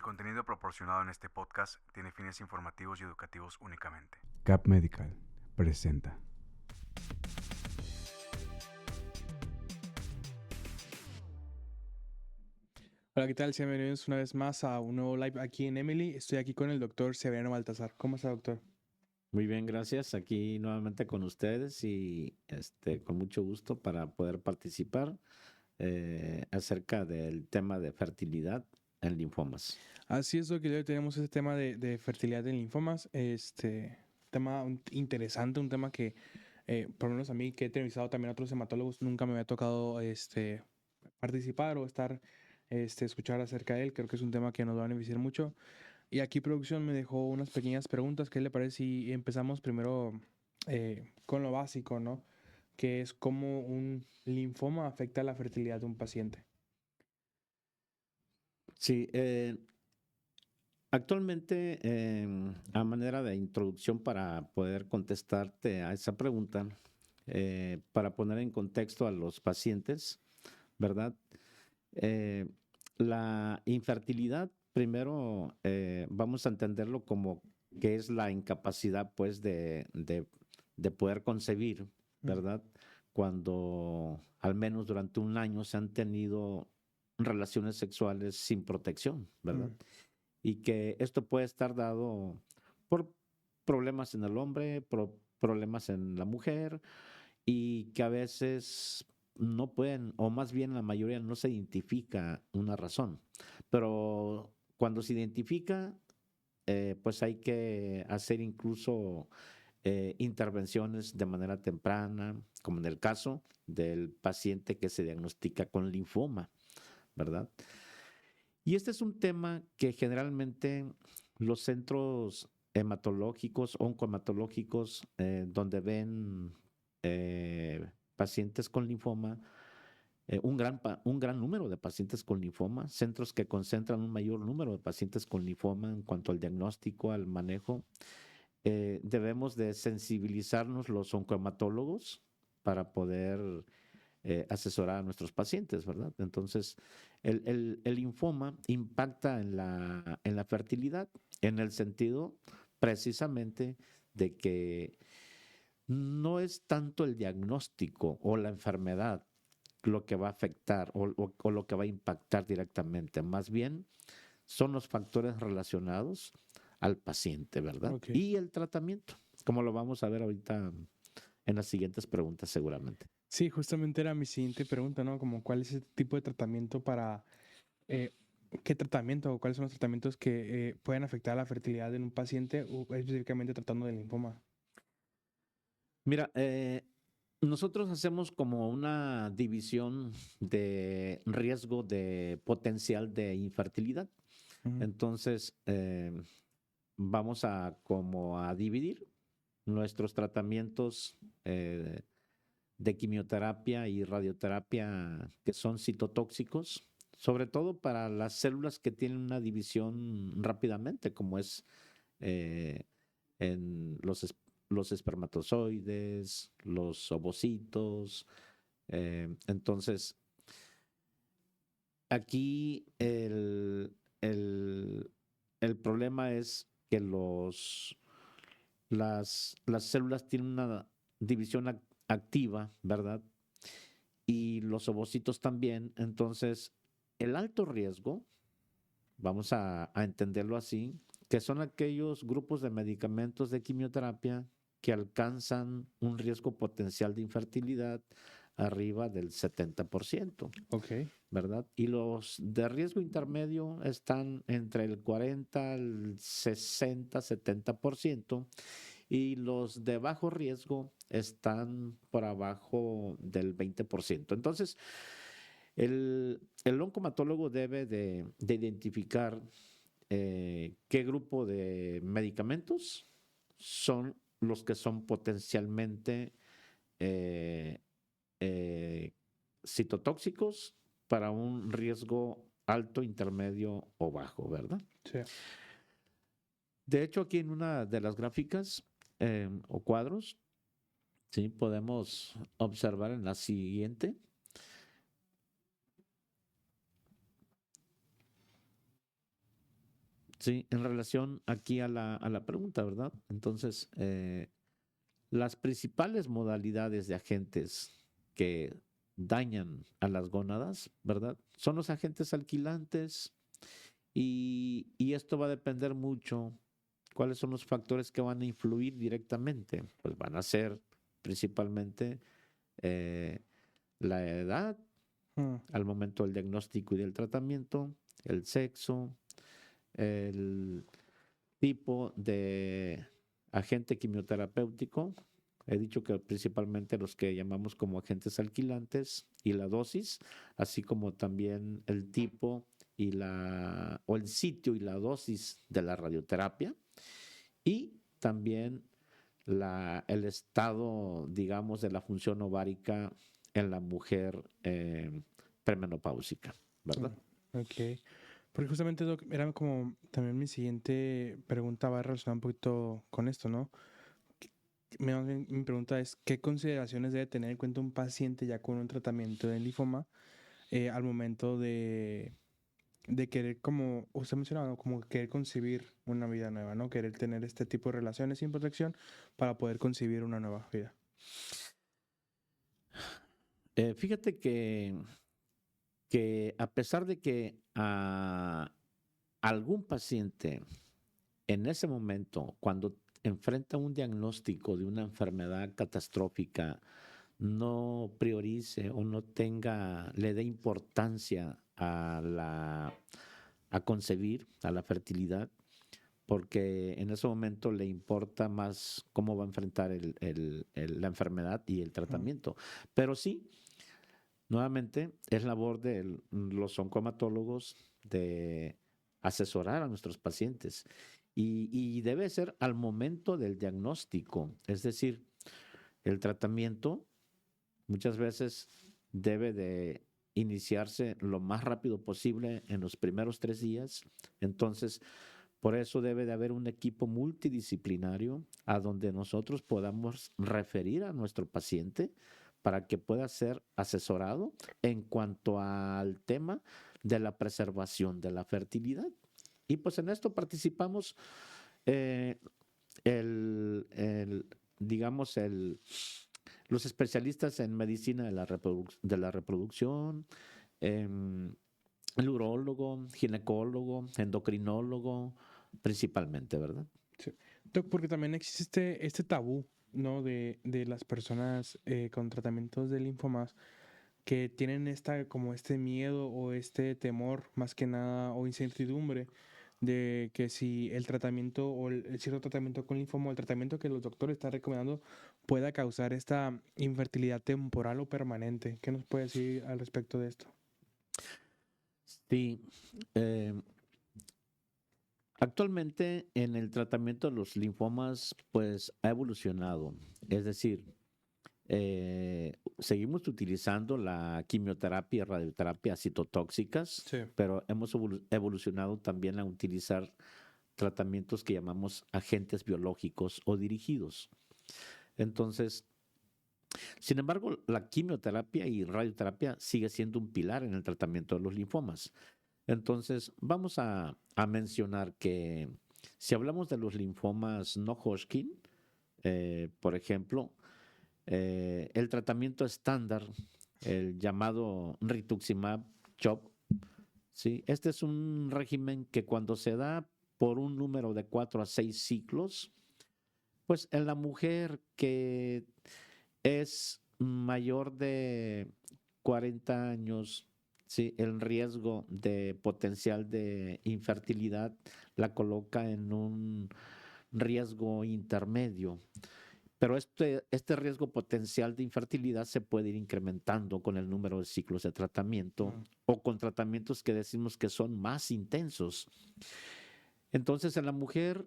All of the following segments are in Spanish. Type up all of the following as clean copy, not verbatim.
contenido proporcionado en este podcast tiene fines informativos y educativos únicamente. Cap Medical presenta. Hola, ¿qué tal? Sean bienvenidos una vez más a un nuevo live aquí en Emily. Estoy aquí con el doctor Severiano Baltazar. ¿Cómo está, doctor? Muy bien, gracias. Aquí nuevamente con ustedes y con mucho gusto para poder participar acerca del tema de fertilidad en linfomas. Así es, doctor, hoy tenemos este tema de fertilidad en linfomas. Tema interesante, un tema que, por lo menos a mí, que he entrevistado también a otros hematólogos, nunca me había tocado participar o escuchar acerca de él. Creo que es un tema que nos va a beneficiar mucho. Y aquí producción me dejó unas pequeñas preguntas. ¿Qué le parece si empezamos primero con lo básico, ¿no? Que es cómo un linfoma afecta la fertilidad de un paciente. Sí, actualmente, a manera de introducción para poder contestarte a esa pregunta, para poner en contexto a los pacientes, ¿verdad? Eh, la infertilidad, primero, vamos a entenderlo como que es la incapacidad, pues, de poder concebir, ¿verdad? Cuando al menos durante un año se han tenido relaciones sexuales sin protección, ¿verdad? Y que esto puede estar dado por problemas en el hombre, problemas en la mujer, y que a veces no pueden, o más bien la mayoría no se identifica una razón. Pero cuando se identifica, pues hay que hacer incluso intervenciones de manera temprana, como en el caso del paciente que se diagnostica con linfoma, ¿verdad? Y este es un tema que generalmente los centros hematológicos, oncohematológicos, donde ven pacientes con linfoma, un gran número de pacientes con linfoma, centros que concentran un mayor número de pacientes con linfoma en cuanto al diagnóstico, al manejo. Debemos de sensibilizarnos los oncohematólogos para poder asesorar a nuestros pacientes, ¿verdad? Entonces, el linfoma impacta en la fertilidad en el sentido precisamente de que no es tanto el diagnóstico o la enfermedad lo que va a afectar o lo que va a impactar directamente, más bien son los factores relacionados al paciente, ¿verdad? Ok. Y el tratamiento, como lo vamos a ver ahorita en las siguientes preguntas seguramente. Sí, justamente era mi siguiente pregunta, ¿no? Como cuál es el tipo de tratamiento para... eh, ¿Qué tratamiento o cuáles son los tratamientos que pueden afectar la fertilidad en un paciente o específicamente tratando de linfoma? Mira, nosotros hacemos como una división de riesgo de potencial de infertilidad. Ujú. Entonces, vamos a como a dividir nuestros tratamientos de quimioterapia y radioterapia que son citotóxicos, sobre todo para las células que tienen una división rápidamente, como es eh, en los espermatozoides, los ovocitos. Entonces, aquí el problema es que las células tienen una división activa, ¿verdad? Y los ovocitos también. Entonces, el alto riesgo, vamos a entenderlo así, que son aquellos grupos de medicamentos de quimioterapia que alcanzan un riesgo potencial de infertilidad arriba del 70%, Ok. ¿verdad? Y los de riesgo intermedio están entre el 40 al 60, 70%, y los de bajo riesgo están por abajo del 20%. Entonces, el oncomatólogo debe de identificar qué grupo de medicamentos son los que son potencialmente eh, eh, citotóxicos para un riesgo alto, intermedio o bajo, ¿verdad? Sí. De hecho, aquí en una de las gráficas o cuadros, sí, podemos observar en la siguiente. Sí, en relación aquí a la pregunta, ¿verdad? Entonces, las principales modalidades de agentes que dañan a las gónadas, ¿verdad? Son los agentes alquilantes y esto va a depender mucho. ¿Cuáles son los factores que van a influir directamente? Pues van a ser principalmente eh, la edad Mm, al momento del diagnóstico y del tratamiento, el sexo, el tipo de agente quimioterapéutico. He dicho que principalmente los que llamamos como agentes alquilantes y la dosis, así como también el tipo o el sitio y la dosis de la radioterapia y también el estado, digamos, de la función ovárica en la mujer premenopáusica, ¿verdad? ok. Porque justamente, Doc, era como también mi siguiente pregunta va relacionada un poquito con esto, ¿no? Mi pregunta es, ¿qué consideraciones debe tener en cuenta un paciente ya con un tratamiento de linfoma al momento de querer, como usted mencionaba, ¿no? Como querer concebir una vida nueva, ¿no? Querer tener este tipo de relaciones sin protección para poder concebir una nueva vida. Fíjate que a pesar de que a algún paciente en ese momento, cuando enfrenta un diagnóstico de una enfermedad catastrófica, no priorice o no tenga, le dé importancia a concebir, a la fertilidad, porque en ese momento le importa más cómo va a enfrentar la enfermedad y el Mm, tratamiento. Pero sí, nuevamente, es labor de los oncomatólogos de asesorar a nuestros pacientes y debe ser al momento del diagnóstico, es decir, el tratamiento muchas veces debe de iniciarse lo más rápido posible en los primeros 3 días. Entonces, por eso debe de haber un equipo multidisciplinario a donde nosotros podamos referir a nuestro paciente para que pueda ser asesorado en cuanto al tema de la preservación de la fertilidad. Y pues en esto participamos eh, digamos, los especialistas en medicina de la reproducción, em, el urólogo, ginecólogo, endocrinólogo, principalmente, ¿verdad? sí. Doc, porque también existe este tabú, ¿no? De las personas con tratamientos de linfomas que tienen como este miedo o este temor, más que nada, o incertidumbre de que si el tratamiento o el cierto tratamiento con linfoma, o el tratamiento que los doctores están recomendando, pueda causar esta infertilidad temporal o permanente. ¿Qué nos puede decir al respecto de esto? Sí. eh, Actualmente en el tratamiento de los linfomas, pues ha evolucionado. Es decir, seguimos utilizando la quimioterapia y radioterapia citotóxicas, Sí. pero hemos evolucionado también a utilizar tratamientos que llamamos agentes biológicos o dirigidos. Entonces, sin embargo, la quimioterapia y radioterapia sigue siendo un pilar en el tratamiento de los linfomas. Entonces, vamos a mencionar que si hablamos de los linfomas no Hodgkin, por ejemplo, el tratamiento estándar, el llamado rituximab CHOP, ¿sí? Este es un régimen que cuando se da por un número de 4 a 6 ciclos, pues en la mujer que es mayor de 40 años, ¿sí? El riesgo de potencial de infertilidad la coloca en un riesgo intermedio. Pero este riesgo potencial de infertilidad se puede ir incrementando con el número de ciclos de tratamiento Mm, o con tratamientos que decimos que son más intensos. Entonces, en la mujer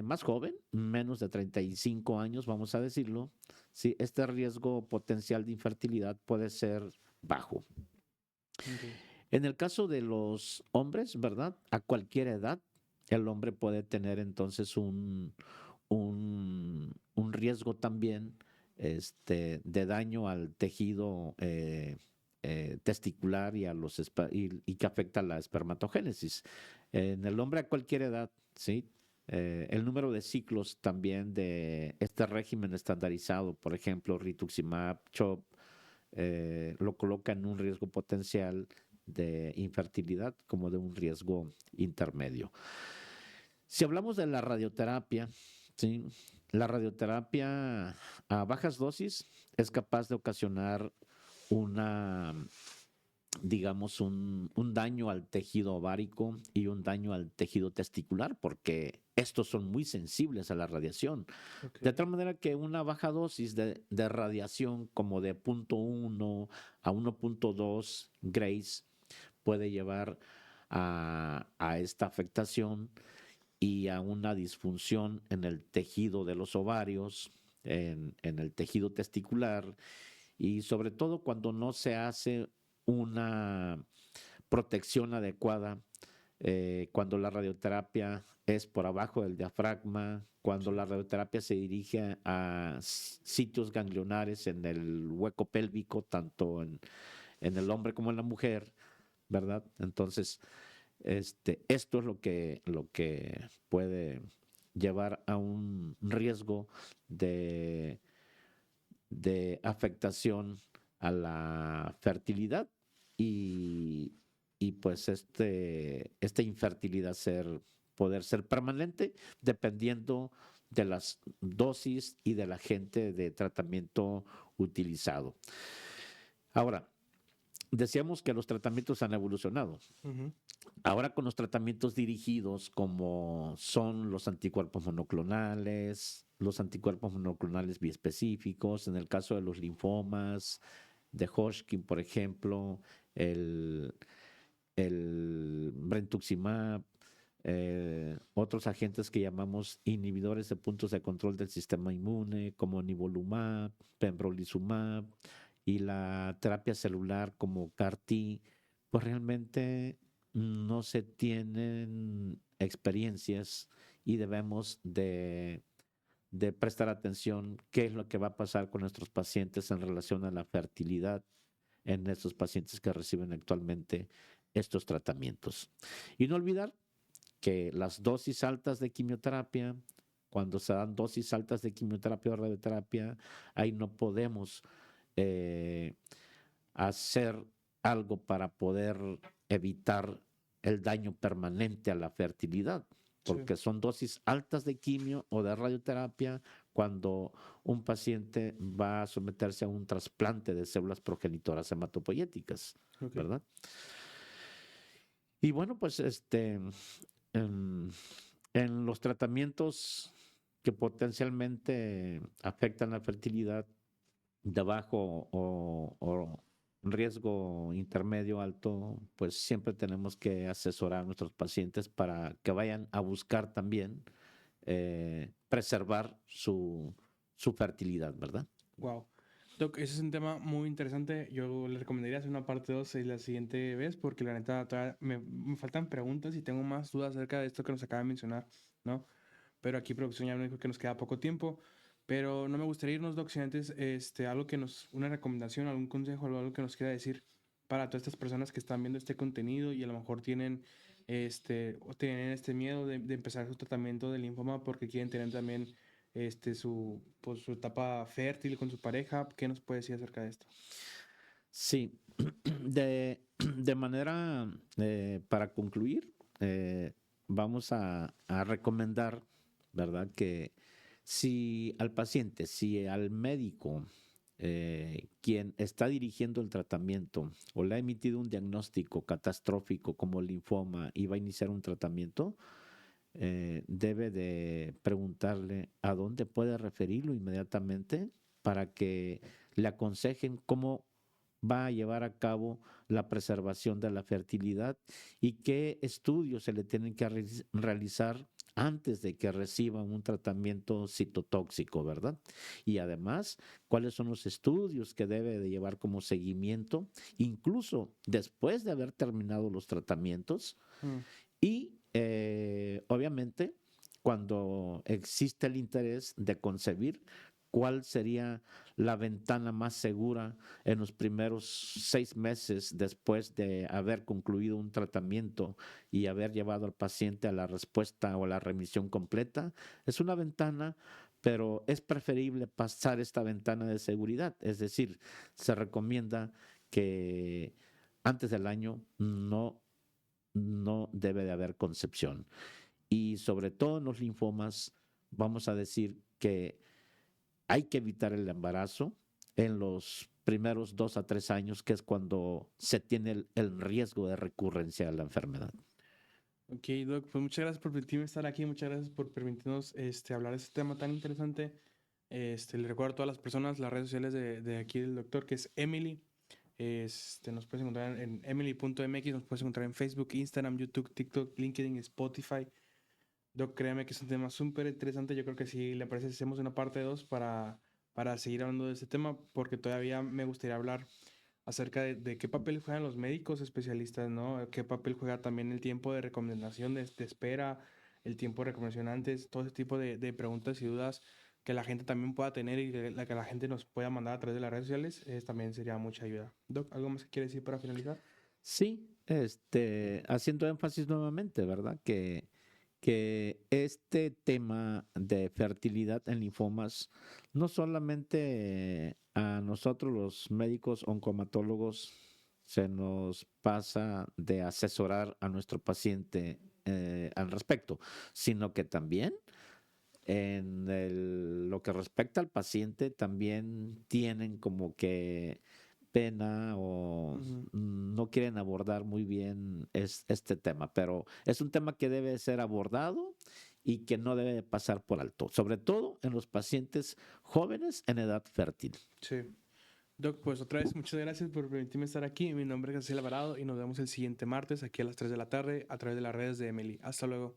más joven, menos de 35 años, vamos a decirlo, sí, este riesgo potencial de infertilidad puede ser bajo. ok. En el caso de los hombres, ¿verdad? A cualquier edad, el hombre puede tener entonces un riesgo también de daño al tejido testicular y, y que afecta la espermatogénesis. En el hombre a cualquier edad, ¿sí? El número de ciclos también de este régimen estandarizado, por ejemplo, rituximab, CHOP, lo coloca en un riesgo potencial de infertilidad como de un riesgo intermedio. Si hablamos de la radioterapia, ¿sí? La radioterapia a bajas dosis es capaz de ocasionar digamos, un daño al tejido ovárico y un daño al tejido testicular, porque estos son muy sensibles a la radiación. De tal manera que una baja dosis de radiación como de 0.1 a 1.2 grays puede llevar a esta afectación y a una disfunción en el tejido de los ovarios, en el tejido testicular, y sobre todo cuando no se hace una protección adecuada, cuando la radioterapia es por abajo del diafragma, cuando la radioterapia se dirige a sitios ganglionares en el hueco pélvico, tanto en el hombre como en la mujer, ¿verdad? Entonces, esto es lo que puede llevar a un riesgo de afectación a la fertilidad y, pues esta infertilidad poder ser permanente dependiendo de las dosis y del agente de tratamiento utilizado. Ahora, decíamos que los tratamientos han evolucionado. Ujú. Ahora con los tratamientos dirigidos como son los anticuerpos monoclonales biespecíficos, en el caso de los linfomas, de Hodgkin, por ejemplo, el brentuximab, otros agentes que llamamos inhibidores de puntos de control del sistema inmune, como nivolumab, pembrolizumab, y la terapia celular como CAR-T, pues realmente no se tienen experiencias y debemos de prestar atención qué es lo que va a pasar con nuestros pacientes en relación a la fertilidad en estos pacientes que reciben actualmente estos tratamientos. Y no olvidar que las dosis altas de quimioterapia, cuando se dan dosis altas de quimioterapia o radioterapia, ahí no podemos hacer algo para poder evitar el daño permanente a la fertilidad, porque son dosis altas de quimio o de radioterapia cuando un paciente va a someterse a un trasplante de células progenitoras hematopoyéticas, ¿verdad? Y bueno, pues en los tratamientos que potencialmente afectan la fertilidad de bajo o riesgo intermedio alto, pues siempre tenemos que asesorar a nuestros pacientes para que vayan a buscar también preservar su fertilidad, ¿verdad? Wow. Doc, ese es un tema muy interesante. Yo le recomendaría hacer una parte 2 la siguiente vez, porque la neta todavía me faltan preguntas y tengo más dudas acerca de esto que nos acaba de mencionar, ¿no? Pero aquí producción ya me dijo que nos queda poco tiempo. Pero no me gustaría irnos, Doc, sin antes algo una recomendación, algún consejo, algo que nos quiera decir para todas estas personas que están viendo este contenido y a lo mejor tienen este miedo de empezar su tratamiento de linfoma porque quieren tener también su etapa fértil con su pareja. ¿Qué nos puede decir acerca de esto? Sí, de manera, para concluir, vamos a recomendar, ¿verdad? Que si al médico, quien está dirigiendo el tratamiento o le ha emitido un diagnóstico catastrófico como linfoma y va a iniciar un tratamiento, debe de preguntarle a dónde puede referirlo inmediatamente para que le aconsejen cómo va a llevar a cabo la preservación de la fertilidad y qué estudios se le tienen que realizar antes de que reciba un tratamiento citotóxico, ¿verdad? Y además, cuáles son los estudios que debe de llevar como seguimiento, incluso después de haber terminado los tratamientos. Y obviamente, cuando existe el interés de concebir, cuál sería la ventana más segura en los primeros 6 meses después de haber concluido un tratamiento y haber llevado al paciente a la respuesta o la remisión completa. Es una ventana, pero es preferible pasar esta ventana de seguridad. Es decir, se recomienda que antes del año no debe de haber concepción. Y sobre todo en los linfomas, vamos a decir que hay que evitar el embarazo en los primeros 2 a 3 años, que es cuando se tiene el riesgo de recurrencia de la enfermedad. Ok, Doc, pues muchas gracias por permitirme estar aquí, muchas gracias por permitirnos hablar de este tema tan interesante. Le recuerdo a todas las personas las redes sociales de aquí del doctor, que es Emily. Nos puedes encontrar en emily.mx, nos puedes encontrar en Facebook, Instagram, YouTube, TikTok, LinkedIn, Spotify. Doc, créame que es un tema súper interesante. Yo creo que si le parece, hacemos una parte 2 para seguir hablando de este tema, porque todavía me gustaría hablar acerca de qué papel juegan los médicos especialistas, ¿no? Qué papel juega también el tiempo de recomendación, de espera, el tiempo de recomendación antes, todo ese tipo de preguntas y dudas que la gente también pueda tener y que la gente nos pueda mandar a través de las redes sociales, también sería mucha ayuda. Doc, ¿algo más que quiere decir para finalizar? Sí, haciendo énfasis nuevamente, ¿verdad? Que este tema de fertilidad en linfomas no solamente a nosotros los médicos oncomatólogos se nos pasa de asesorar a nuestro paciente al respecto, sino que también lo que respecta al paciente también tienen como que pena o no quieren abordar muy bien este tema, pero es un tema que debe ser abordado y que no debe pasar por alto, sobre todo en los pacientes jóvenes en edad fértil. Sí. Doc, pues otra vez muchas gracias por permitirme estar aquí. Mi nombre es Graciela Alvarado y nos vemos el siguiente martes aquí a las 3 de la tarde a través de las redes de Emily. Hasta luego.